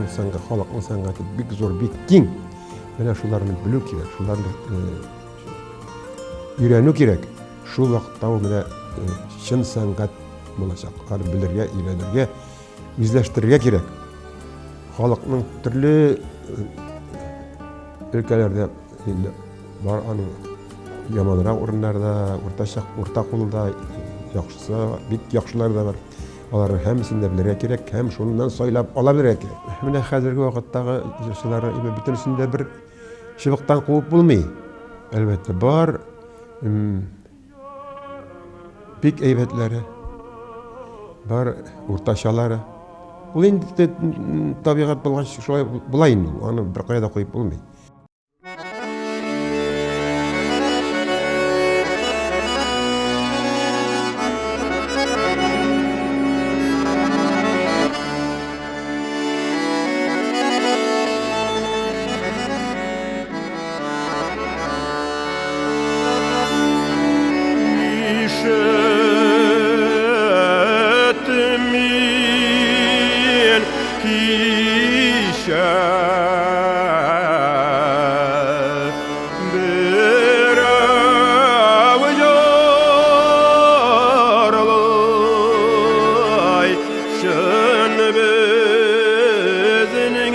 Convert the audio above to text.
halkның sangati bik zor, bik keng. Mene şularını bilü kirek, şularını öğrenü kirek. Şu vaqtda o mene şın sangat bulacak. Onu bilirge, öğrenirge, izleştirirge kirek. Halkның türlü ülkelerde var anı yamanırak orunlarda, orta kolda yaxşısı, bit yaxşılar da var. Onların hemsinde bilirge kirek, hem şundan soylap alabilirge kirek. Mene hazırki vaqtdagi yaşlıları bütünsünde bir şıbıqtan quvub bulmay. Elbette var bik eybetlere, var ortaşaları. Bu indi tabiat bulgan şolay bulayın, onu bir qayda qoyup bulmay. Şetmin kişe bir avucarlay şön bizning